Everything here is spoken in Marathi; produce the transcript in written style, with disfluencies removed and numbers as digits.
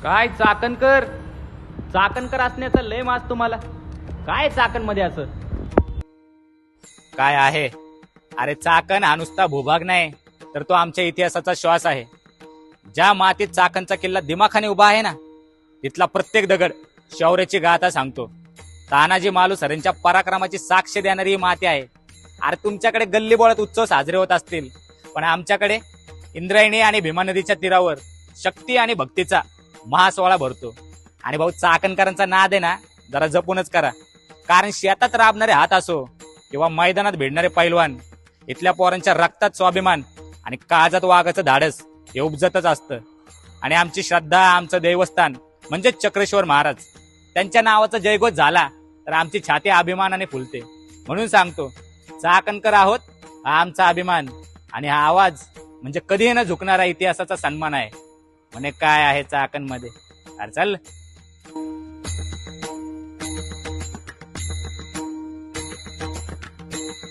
काय चाकणकर चाकणकर असण्याचा लय माज तुम्हाला. काय चाकण मध्ये असं काय आहे? अरे चाकण हा नुसता भूभाग नाही, तर तो आमच्या इतिहासाचा श्वास आहे. ज्या मातीत चाकणचा किल्ला दिमाखाने उभा आहे ना, तिथला प्रत्येक दगड शौर्याची गाथा सांगतो. तानाजी मालुसरेंच्या पराक्रमाची साक्ष देणारी ही माती आहे. अरे तुमच्याकडे गल्लीबोळात उत्सव साजरे होत असतील, पण आमच्याकडे इंद्रायणी आणि भीमा नदीच्या तीरावर शक्ती आणि भक्तीचा महासोहळा भरतो. आणि भाऊ, चाकणकरांचा नाद आहे ना, जरा जपूनच करा. कारण शेतात राबणारे हात असो किंवा मैदानात भिडणारे पैलवान, इथल्या पोरांच्या रक्तात स्वाभिमान आणि काळजात वाघाचं धाडस हे उपजतच असतं. आणि आमची श्रद्धा, आमचं देवस्थान म्हणजे चक्रेश्वर महाराज, त्यांच्या नावाचा जयघोष झाला तर आमची छाती अभिमानाने फुलते. म्हणून सांगतो, चाकणकर आहोत हा आमचा अभिमान, आणि हा आवाज म्हणजे कधीही न झुकणारा इतिहासाचा सन्मान आहे. म्हणे काय आहे चाकण मध्ये. अरे चल.